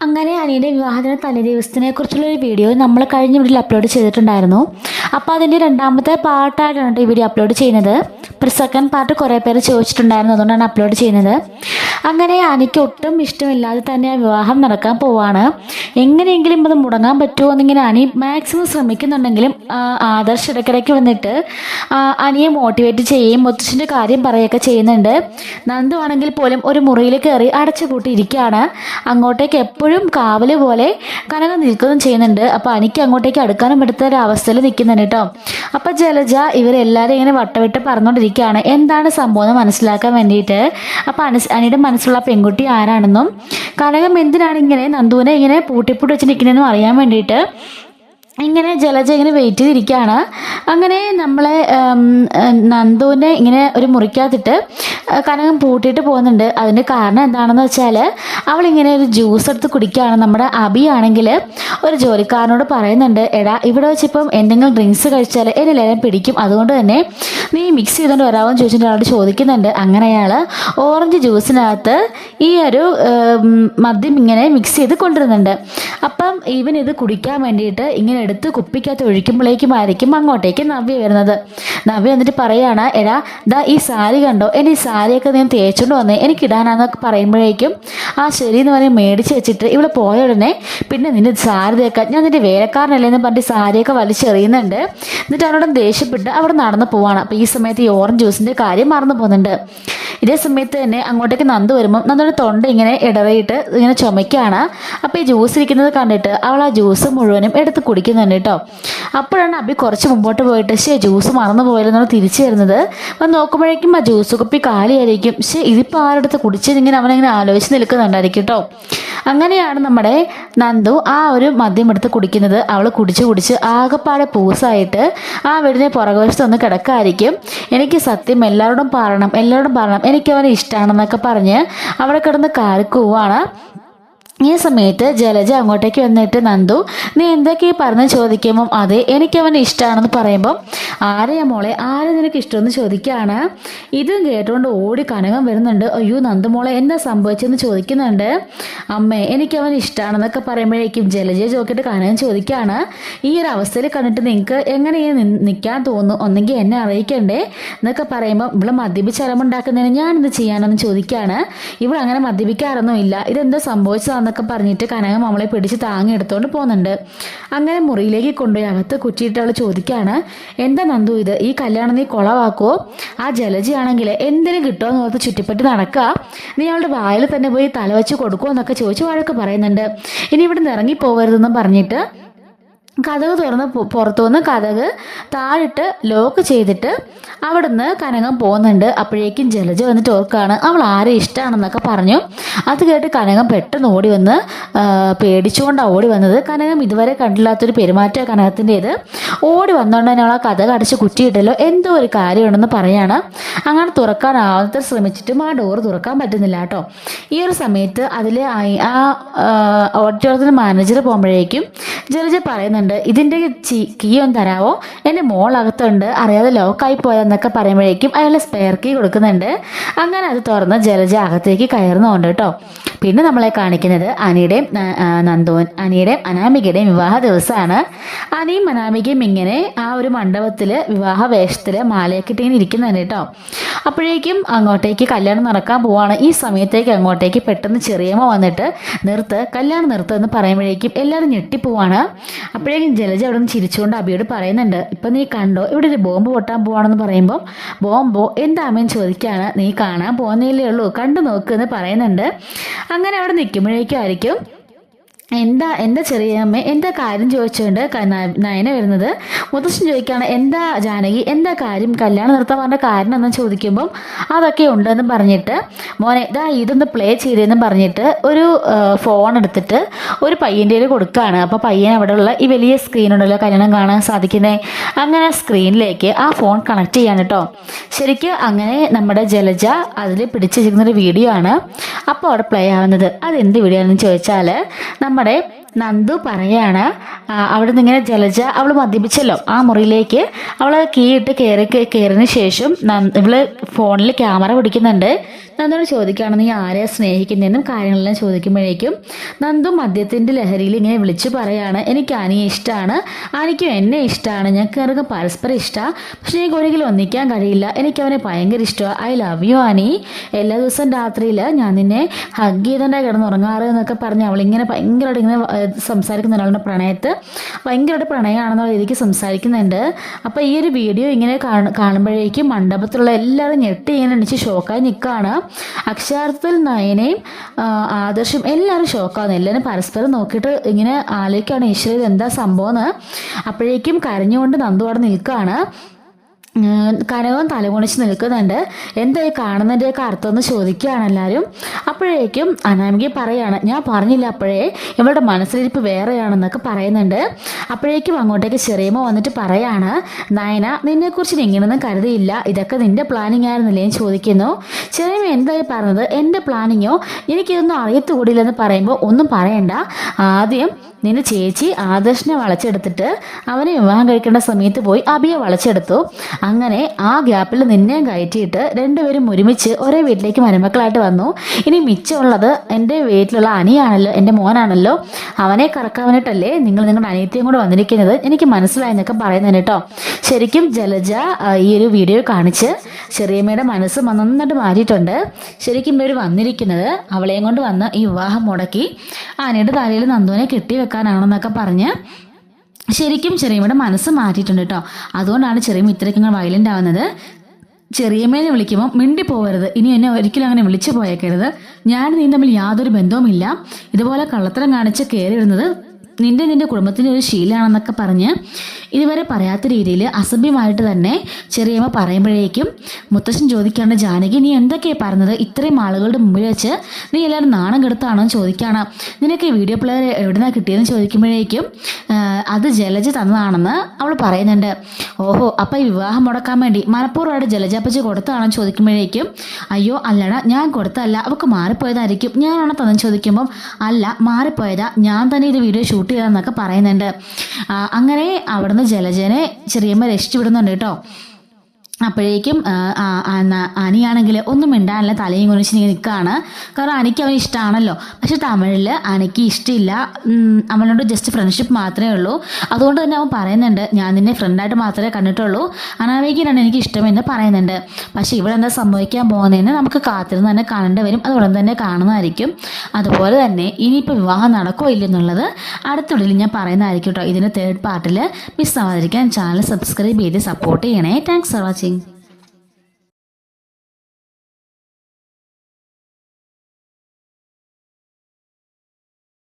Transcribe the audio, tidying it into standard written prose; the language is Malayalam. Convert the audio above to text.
അങ്ങനെ അനിയുടെ വിവാഹത്തിന് തലേ ദിവസത്തിനെ കുറിച്ചുള്ളൊരു വീഡിയോ നമ്മൾ കഴിഞ്ഞ വീഡിയോയിൽ അപ്ലോഡ് ചെയ്തിട്ടുണ്ടായിരുന്നു. അപ്പോൾ അതിൻ്റെ രണ്ടാമത്തെ പാർട്ടായിട്ടാണ് ഈ വീഡിയോ അപ്ലോഡ് ചെയ്യുന്നത്. ഇപ്പോൾ സെക്കൻഡ് പാർട്ട് കുറേ പേര് ചോദിച്ചിട്ടുണ്ടായിരുന്നു, അതുകൊണ്ടാണ് അപ്ലോഡ് ചെയ്യുന്നത്. അങ്ങനെ അനിക്ക് ഒട്ടും ഇഷ്ടമില്ലാതെ തന്നെ ആ വിവാഹം നടക്കാൻ പോവാണ്. എങ്ങനെയെങ്കിലും അത് മുടങ്ങാൻ പറ്റുമോ എന്നിങ്ങനെ അനി മാക്സിമം ശ്രമിക്കുന്നുണ്ടെങ്കിലും ആദർശ് ഇടയ്ക്കിടയ്ക്ക് വന്നിട്ട് അനിയെ മോട്ടിവേറ്റ് ചെയ്യുകയും മുത്തശ്ശൻ്റെ കാര്യം പറയുകയൊക്കെ ചെയ്യുന്നുണ്ട്. നന്ദു ആണെങ്കിൽ പോലും ഒരു മുറിയിൽ കയറി അടച്ചു പൂട്ടിയിരിക്കുകയാണ്. അങ്ങോട്ടേക്ക് എപ്പോഴും കാവല് പോലെ കനകം നിൽക്കുകയും ചെയ്യുന്നുണ്ട്. അപ്പോൾ അനിക്ക് അങ്ങോട്ടേക്ക് അടുക്കാനും എടുത്ത ഒരു അവസ്ഥയിൽ നിൽക്കുന്നുണ്ട് കേട്ടോ. അപ്പോൾ ജലജ ഇവരെല്ലാവരും ഇങ്ങനെ വട്ടവിട്ട് പറഞ്ഞുകൊണ്ടിരിക്കുകയാണ് എന്താണ് സംഭവം എന്ന് മനസ്സിലാക്കാൻ വേണ്ടിയിട്ട്. അപ്പോൾ അനിയുടെ മനസ്സിലുള്ള പെൺകുട്ടി ആരാണെന്നും കനകം എന്തിനാണ് ഇങ്ങനെ നന്ദുവിനെ ഇങ്ങനെ പൂട്ടിപ്പൂട്ടി വെച്ച് നിൽക്കുന്നതെന്നും അറിയാൻ വേണ്ടിയിട്ട് ഇങ്ങനെ ജലജ ഇങ്ങനെ വെയിറ്റ് ചെയ്തിരിക്കുകയാണ്. അങ്ങനെ നമ്മളെ നന്ദുവിനെ ഇങ്ങനെ ഒരു മുറിക്കകത്തിട്ട് കനകം പൂട്ടിയിട്ട് പോകുന്നുണ്ട്. അതിൻ്റെ കാരണം എന്താണെന്ന് വെച്ചാൽ അവളിങ്ങനെ ഒരു ജ്യൂസ് എടുത്ത് കുടിക്കുകയാണ്. നമ്മുടെ അബി ആണെങ്കിൽ ഒരു ജോലിക്കാരനോട് പറയുന്നുണ്ട്, എടാ ഇവിടെ വെച്ചിപ്പം എന്തെങ്കിലും ഡ്രിങ്ക്സ് കഴിച്ചാൽ എന്നെല്ലാവരും പിടിക്കും, അതുകൊണ്ട് തന്നെ നീ മിക്സ് ചെയ്തുകൊണ്ട് വരാമെന്ന് ചോദിച്ചിട്ട് അയാളോട് ചോദിക്കുന്നുണ്ട്. അങ്ങനെ അയാൾ ഓറഞ്ച് ജ്യൂസിനകത്ത് ഈ ഒരു മദ്യം ഇങ്ങനെ മിക്സ് ചെയ്ത് കൊണ്ടുവരുന്നുണ്ട്. അപ്പം ഇവൻ ഇത് കുടിക്കാൻ വേണ്ടിയിട്ട് ഇങ്ങനെ എടുത്ത് കുപ്പിക്കകത്ത് ഒഴിക്കുമ്പോഴേക്കുമായിരിക്കും അങ്ങോട്ടേക്ക് നവ്യ വരുന്നത്. നവ്യ എന്നിട്ട് പറയുകയാണ്, എടാ ദാ ഈ സാരി കണ്ടോ, എൻ്റെ ഈ സാരിയൊക്കെ ഞാൻ തേച്ചുകൊണ്ട് വന്നേ എനിക്കിടാനാന്നൊക്കെ പറയുമ്പോഴേക്കും ശരി എന്ന് പറഞ്ഞ് മേടിച്ച് വെച്ചിട്ട് ഇവിടെ പോയ ഉടനെ പിന്നെ നിന്റെ സാരി തേക്കാൻ ഞാൻ നിന്റെ വേലക്കാരനല്ലേ എന്ന് പറഞ്ഞിട്ട് സാരിയൊക്കെ വലിച്ചെറിയുന്നുണ്ട്. എന്നിട്ട് അവനോട് ദേഷ്യപ്പെട്ട് അവിടെ നടന്നു പോവാണ്. അപ്പോൾ ഈ സമയത്ത് ഈ ഓറഞ്ച് ജ്യൂസിൻ്റെ കാര്യം മറന്നു പോകുന്നുണ്ട്. ഇതേ സമയത്ത് തന്നെ അങ്ങോട്ടേക്ക് നന്ദു വരുമ്പം നന്ദുടെ തൊണ്ട ഇങ്ങനെ ഇടറിയിട്ട് ഇങ്ങനെ ചുമയ്ക്കുകയാണ്. അപ്പോൾ ഈ ജ്യൂസ് ഇരിക്കുന്നത് കണ്ടിട്ട് അവൾ ആ ജ്യൂസ് മുഴുവനും എടുത്ത് കുടിക്കുന്നുണ്ട് കേട്ടോ. അപ്പോഴാണ് അബി കുറച്ച് മുമ്പോട്ട് പോയിട്ട് ജ്യൂസ് മറന്നു പോയില്ലെന്നാണ് തിരിച്ചു വരുന്നത്. അപ്പം നോക്കുമ്പോഴേക്കും ആ ജ്യൂസ് കുപ്പി കാലിയായിരിക്കും. ഇതിപ്പോൾ ആരെടുത്ത് കുടിച്ചതിങ്ങനെ അവനങ്ങനെ ആലോചിച്ച് നിൽക്കുന്നുണ്ടായിരിക്കും കേട്ടോ. അങ്ങനെയാണ് നമ്മുടെ നന്ദു ആ ഒരു മദ്യം എടുത്ത് കുടിക്കുന്നത്. അവൾ കുടിച്ച് ആകെപ്പാടെ പൂസായിട്ട് ആ വീടിനെ പുറകുവശത്ത് ഒന്ന് കിടക്കായിരിക്കും. എനിക്ക് സത്യം എല്ലാവരോടും പറയണം എനിക്ക് അവനെ ഇഷ്ടമാണെന്നൊക്കെ പറഞ്ഞ് അവിടെ കിടന്ന് കാൽക്കുവാണ്. ഈ സമയത്ത് ജലജ അങ്ങോട്ടേക്ക് വന്നിട്ട് നന്ദു നീ എന്തൊക്കെയാ പറഞ്ഞ് ചോദിക്കുമ്പം അതെ എനിക്കവനെ ഇഷ്ടമാണെന്ന് പറയുമ്പം ആരെയാ മോളെ ആരെ നിനക്ക് ഇഷ്ടമെന്ന് ചോദിക്കുകയാണ്. ഇതും കേട്ടുകൊണ്ട് ഓടി കനകം വരുന്നുണ്ട്. അയ്യോ നന്ദു മോളെ എന്താ സംഭവിച്ചെന്ന് ചോദിക്കുന്നുണ്ട്. അമ്മേ എനിക്കവൻ ഇഷ്ടമാണെന്നൊക്കെ പറയുമ്പോഴേക്കും ജലജയെ ചോദിച്ചിട്ട് കനകം ചോദിക്കുകയാണ്, ഈ ഒരു അവസ്ഥയിൽ കണ്ടിട്ട് നിങ്ങൾക്ക് എങ്ങനെ നിൽക്കാൻ തോന്നുന്നു, ഒന്നെങ്കിൽ എന്നെ അറിയിക്കണ്ടേ എന്നൊക്കെ പറയുമ്പോൾ ഇവിടെ മദ്യപിച്ച് അലമുണ്ടാക്കുന്നതിന് ഞാനിത് ചെയ്യാനെന്ന് ചോദിക്കുകയാണ്. ഇവിടെ അങ്ങനെ മദ്യപിക്കാറൊന്നും ഇല്ല, ഇതെന്താ സംഭവിച്ചതാണ് എന്നൊക്കെ പറഞ്ഞിട്ട് കനകം നമ്മളെ പിടിച്ച് താങ്ങി എടുത്തുകൊണ്ട് പോകുന്നുണ്ട്. അങ്ങനെ മുറിയിലേക്ക് കൊണ്ടുപോയി അകത്ത് കുറ്റിയിട്ട് അവൾ ചോദിക്കുകയാണ്, എന്താ നന്ദു ഇത്, ഈ കല്യാണം നീ കുളവാക്കുമോ? ആ ജലജയാണെങ്കിൽ എന്തിനും കിട്ടുമോ എന്ന് ഓർത്ത് ചുറ്റിപ്പറ്റി നടക്കുക, നീ അവളുടെ വായിൽ തന്നെ പോയി തലവെച്ച് കൊടുക്കുമോ എന്നൊക്കെ ചോദിച്ച് വഴക്ക് പറയുന്നുണ്ട്. ഇനി ഇവിടെ നിന്ന് ഇറങ്ങിപ്പോകരുതെന്നും പറഞ്ഞിട്ട് കതക് തുറന്ന് പുറത്തുനിന്ന് കതക് താഴിട്ട് ലോക്ക് ചെയ്തിട്ട് അവിടുന്ന് കനകം പോകുന്നുണ്ട്. അപ്പോഴേക്കും ജലജ വന്നിട്ട് ഓർക്കാണ് അവൾ ആരെ ഇഷ്ടമാണെന്നൊക്കെ പറഞ്ഞു. അത് കേട്ട് കനകം പെട്ടെന്ന് ഓടി വന്ന് പേടിച്ചുകൊണ്ടാണ് ഓടി വന്നത്. കനകം ഇതുവരെ കണ്ടില്ലാത്തൊരു പെരുമാറ്റ കനകത്തിൻ്റേത്. ഓടി വന്നുകൊണ്ട് തന്നെ അവൾ ആ കതക് അടച്ച് കുറ്റിയിട്ടല്ലോ എന്തോ ഒരു കാര്യമുണ്ടെന്ന് പറയാണ്. അങ്ങനെ തുറക്കാൻ ആദ്യത്തെ ശ്രമിച്ചിട്ടും ആ ഡോറ് തുറക്കാൻ പറ്റുന്നില്ല കേട്ടോ. ഈ ഒരു സമയത്ത് അതിലെ ആ ഓഡിറ്റോറിയത്തിന് മാനേജർ പോകുമ്പോഴേക്കും ജലജ പറയുന്നുണ്ട്, ഇതിൻ്റെ കീ ഒന്ന് തരാവോ, എൻ്റെ മോളകത്തുണ്ട് അറിയാതെ ലോക്കായി പോയെന്നൊക്കെ പറയുമ്പോഴേക്കും അയാൾ സ്പെയർ കീ കൊടുക്കുന്നുണ്ട്. അങ്ങനെ അത് തുറന്ന് ജലജ അകത്തേക്ക് കയറുന്നുണ്ട് കേട്ടോ. പിന്നെ നമ്മളെ കാണിക്കുന്നത് അനിയുടെയും അനാമികയുടെയും വിവാഹ ദിവസമാണ്. അനിയും അനാമികയും ഇങ്ങനെ ആ ഒരു മണ്ഡപത്തിൽ വിവാഹ വേഷത്തിൽ മാലയൊക്കെ ഇങ്ങനെ ഇരിക്കുന്നുണ്ട് കേട്ടോ. അപ്പോഴേക്കും അങ്ങോട്ടേക്ക് കല്യാണം നടക്കാൻ പോവാണ്. ഈ സമയത്തേക്ക് അങ്ങോട്ടേക്ക് പെട്ടെന്ന് ചെറിയമ്മ വന്നിട്ട് കല്യാണം നിർത്തുമെന്ന് പറയുമ്പോഴേക്കും എല്ലാവരും ഞെട്ടിപ്പോവാണ്. അപ്പോഴേക്കും ജലജ അവിടെ നിന്ന് ചിരിച്ചുകൊണ്ട് അബിയോട് പറയുന്നുണ്ട്, ഇപ്പം നീ കണ്ടോ ഇവിടെ ഒരു ബോംബ് പൊട്ടാൻ പോവാണെന്ന് പറയുമ്പോൾ ബോംബോ എന്താ അമ്മയും ചോദിക്കുകയാണ്. നീ കാണാൻ പോകുന്നതല്ലേ ഉള്ളൂ, കണ്ടു നോക്കുമെന്ന് പറയുന്നുണ്ട്. അങ്ങനെ അവിടെ നിൽക്കുമ്പോഴേക്കും എന്താ ചെറിയമ്മ എന്താ കാര്യം ചോദിച്ചുകൊണ്ട് നയന വരുന്നത്. മുത്തശ്ശൻ ചോദിക്കുകയാണ്, എന്താ ജാനകി എന്താ കാര്യം, കല്യാണം നിർത്താൻ പറഞ്ഞ കാരണം എന്ന് ചോദിക്കുമ്പം അതൊക്കെ ഉണ്ടെന്ന് പറഞ്ഞിട്ട് മോനെ ഇതൊന്ന് പ്ലേ ചെയ്തതെന്ന് പറഞ്ഞിട്ട് ഒരു ഫോൺ എടുത്തിട്ട് ഒരു പയ്യൻ്റെ കയ്യിൽ കൊടുക്കുകയാണ്. അപ്പോൾ പയ്യൻ അവിടെയുള്ള ഈ വലിയ സ്ക്രീനുണ്ടല്ലോ കല്യാണം കാണാൻ സാധിക്കുന്നത്, അങ്ങനെ സ്ക്രീനിലേക്ക് ആ ഫോൺ കണക്ട് ചെയ്യാൻ കേട്ടോ. ശരിക്കും അങ്ങനെ നമ്മുടെ ജലജ അതിൽ പിടിച്ചിരിക്കുന്നൊരു വീഡിയോ ആണ് അപ്പോൾ അവിടെ പ്ലേ ആവുന്നത്. അതെന്ത് വീഡിയോ ആണെന്ന് ചോദിച്ചാൽ നമ്മുടെ നന്ദു പറയാണ് അവിടെ നിന്ന് ഇങ്ങനെ ജലജ അവൾ മദ്യപിച്ചല്ലോ ആ മുറിയിലേക്ക് അവൾ കീ ഇട്ട് കയറിയതിന് ശേഷം ഇവള് ഫോണിൽ ക്യാമറ പിടിക്കുന്നുണ്ട്. നന്ദോട് ചോദിക്കുകയാണ് നീ ആരെയാ സ്നേഹിക്കുന്നതെന്നും കാര്യങ്ങളെല്ലാം ചോദിക്കുമ്പോഴേക്കും നന്ദു മദ്യത്തിൻ്റെ ലഹരിയിൽ ഇങ്ങനെ വിളിച്ചു പറയാണ് എനിക്ക് അനിയെ ഇഷ്ടമാണ്, അനിക്കും എന്നെ ഇഷ്ടമാണ്, ഞങ്ങൾക്ക് പരസ്പരം ഇഷ്ടമാണ്, പക്ഷേ എനിക്ക് ഒരിക്കലും ഒന്നിക്കാൻ കഴിയില്ല, എനിക്ക് അവനെ ഭയങ്കര ഇഷ്ടമാണ്, ഐ ലവ് യു അനി, എല്ലാ ദിവസവും രാത്രിയിൽ ഞാൻ നിന്നെ ഹഗ് ചെയ്തുകൊണ്ടാണ് കിടന്നുറങ്ങാറ് എന്നൊക്കെ പറഞ്ഞ് അവളിങ്ങനെ ഭയങ്കരമായിട്ട് ഇങ്ങനെ സംസാരിക്കുന്ന ഒരാളുടെ പ്രണയത്ത് ഭയങ്കരമായിട്ട് പ്രണയമാണെന്നുള്ള രീതിക്ക് സംസാരിക്കുന്നുണ്ട്. അപ്പോൾ ഈ ഒരു വീഡിയോ ഇങ്ങനെ കാണുമ്പോഴേക്കും മണ്ഡപത്തിലുള്ള എല്ലാവരും ഞെട്ടി ഇങ്ങനെ എണിച്ച് ഷോക്കായി നിൽക്കുകയാണ്. അക്ഷരാർത്ഥത്തിൽ നയനയും ആദർശം എല്ലാവരും ഷോക്കാവുന്നു. എല്ലാവരും പരസ്പരം നോക്കിയിട്ട് ഇങ്ങനെ ആലോചിക്കുകയാണ് ഈശ്വര എന്താ സംഭവം എന്ന്. അപ്പോഴേക്കും കരഞ്ഞുകൊണ്ട് നന്ദു അവിടെ നിൽക്കുകയാണ്. കനകവും തലകുണിച്ച് നിൽക്കുന്നുണ്ട്. എന്തായി കാണുന്നതിൻ്റെയൊക്കെ അർത്ഥം എന്ന് ചോദിക്കുകയാണ് എല്ലാവരും. അപ്പോഴേക്കും അനാമിക പറയാണ് ഞാൻ പറഞ്ഞില്ല അപ്പോഴേ ഇവളുടെ മനസ്സിലിരിപ്പ് വേറെയാണെന്നൊക്കെ പറയുന്നുണ്ട്. അപ്പോഴേക്കും അങ്ങോട്ടേക്ക് ചെറിയമ്മ വന്നിട്ട് പറയാണ് നയന നിന്നെക്കുറിച്ച് ഇങ്ങനെയൊന്നും കരുതിയില്ല, ഇതൊക്കെ നിന്റെ പ്ലാനിങ് ആയിരുന്നില്ലേ എന്ന് ചോദിക്കുന്നു. ചെറിയമ്മ എന്തായി പറഞ്ഞത് എൻ്റെ പ്ലാനിങ്ങോ എനിക്കിതൊന്നും അറിയത്തുകൂടില്ലെന്ന് പറയുമ്പോൾ ഒന്നും പറയണ്ട, ആദ്യം നിന്റെ ചേച്ചി ആദർശിനെ വളച്ചെടുത്തിട്ട് അവനെ വിവാഹം കഴിക്കേണ്ട സമയത്ത് പോയി അബിയെ വളച്ചെടുത്തു. അങ്ങനെ ആ ഗ്യാപ്പിൽ നിന്നെയും കയറ്റിയിട്ട് രണ്ടുപേരും ഒരുമിച്ച് ഒരേ വീട്ടിലേക്ക് മരുമക്കളായിട്ട് വന്നു. ഇനി മിച്ചമുള്ളത് എൻ്റെ വീട്ടിലുള്ള അനിയാണല്ലോ, എൻ്റെ മോനാണല്ലോ, അവനെ കറക്കാനായിട്ടല്ലേ നിങ്ങളുടെ അനിയത്തിയും കൂടെ വന്നിരിക്കുന്നത്, എനിക്ക് മനസ്സിലായെന്നൊക്കെ പറയുന്നതിന് കേട്ടോ. ശരിക്കും ജലജ ഈ ഒരു വീഡിയോ കാണിച്ച് ചെറിയമ്മയുടെ മനസ്സ് നന്നായിട്ട് മാറ്റിയിട്ടുണ്ട്. ശരിക്കും ഇവർ വന്നിരിക്കുന്നത് അവളെയും കൊണ്ട് വന്ന് ഈ വിവാഹം മുടക്കി അനിയുടെ തലയിൽ നന്ദുവിനെ കെട്ടിവെക്കാനാണെന്നൊക്കെ പറഞ്ഞ് ശരിക്കും ചെറിയമ്മയുടെ മനസ്സ് മാറ്റിയിട്ടുണ്ട് കേട്ടോ. അതുകൊണ്ടാണ് ചെറിയമ്മ ഇത്രയ്ക്ക് വയലൻ്റ് ആവുന്നത്. ചെറിയമ്മേനെ വിളിക്കുമ്പോൾ മിണ്ടി പോകരുത്, ഇനി എന്നെ ഒരിക്കലും അങ്ങനെ വിളിച്ചു പോയേക്കരുത്, ഞാൻ നീ തമ്മിൽ യാതൊരു ബന്ധവുമില്ല, ഇതുപോലെ കള്ളത്തരം കാണിച്ച് കയറി വരുന്നത് നിന്റെ കുടുംബത്തിൻ്റെ ഒരു ശീലമാണെന്നൊക്കെ പറഞ്ഞ് ഇതുവരെ പറയാത്ത രീതിയിൽ അസഭ്യമായിട്ട് തന്നെ ചെറിയമ്മ പറയുമ്പോഴേക്കും മുത്തശ്ശൻ ചോദിക്കാണ്ട് ജാനകി നീ എന്തൊക്കെയാണ് പറഞ്ഞത്, ഇത്രയും ആളുകളുടെ മുമ്പിൽ വെച്ച് നീ എല്ലാവരും നാണം കെടുത്താണോ ചോദിക്കുകയാണ്, നിനക്ക് ഈ വീഡിയോ പ്ലെയർ എവിടുന്നാണ് കിട്ടിയതെന്ന് ചോദിക്കുമ്പോഴേക്കും അത് ജലജ തന്നതാണെന്ന് അവൾ പറയുന്നുണ്ട്. ഓഹോ അപ്പോൾ ഈ വിവാഹം മുടക്കാൻ വേണ്ടി മനഃപൂർവ്വമായിട്ട് ജലജപ്പച്ചി കൊടുത്തതാണെന്ന് ചോദിക്കുമ്പോഴേക്കും അയ്യോ അല്ലടാ ഞാൻ കൊടുത്തതല്ല, അവൾക്ക് മാറിപ്പോയതായിരിക്കും, ഞാനാണ് തന്നെ ചോദിക്കുമ്പം അല്ല മാറിപ്പോയതാ, ഞാൻ തന്നെ ഇത് വീഡിയോ ഷൂട്ട് ചെയ്തതെന്നൊക്കെ പറയുന്നുണ്ട്. അങ്ങനെ അവിടുന്ന് ജലജനെ ചെറിയമ്മ രക്ഷിച്ചുവിടുന്നുണ്ട് കേട്ടോ. അപ്പോഴേക്കും അനിയാണെങ്കിൽ ഒന്നും മിണ്ടാനല്ല തലയും കുനിച്ച് നിൽക്കുകയാണ്. കാരണം അനിക്ക് അവന് ഇഷ്ടമാണല്ലോ, പക്ഷെ തമിഴിൽ അനിക്ക് ഇഷ്ടമില്ല, അവനോട് ജസ്റ്റ് ഫ്രണ്ട്ഷിപ്പ് മാത്രമേ ഉള്ളൂ. അതുകൊണ്ട് തന്നെ അവൻ പറയുന്നുണ്ട് ഞാൻ നിന്നെ ഫ്രണ്ടായിട്ട് മാത്രമേ കണ്ടിട്ടുള്ളൂ, അനാമികയാണ് എനിക്ക് ഇഷ്ടമെന്ന് പറയുന്നുണ്ട്. പക്ഷെ ഇവിടെ എന്താ സംഭവിക്കാൻ പോകുന്നതെന്ന് നമുക്ക് കാത്തിരുന്ന് തന്നെ കാണേണ്ടി വരും, അത് ഉടൻ തന്നെ കാണുന്നതായിരിക്കും. അതുപോലെ തന്നെ ഇനിയിപ്പോൾ വിവാഹം നടക്കുമോ ഇല്ലെന്നുള്ളത് അടുത്തുള്ളിൽ ഞാൻ പറയുന്നതായിരിക്കും കേട്ടോ. ഇതിൻ്റെ തേർഡ് പാർട്ടിൽ മിസ് ആവാതിരിക്കാൻ ചാനൽ സബ്സ്ക്രൈബ് ചെയ്ത് സപ്പോർട്ട് ചെയ്യണേ. Thanks for watching.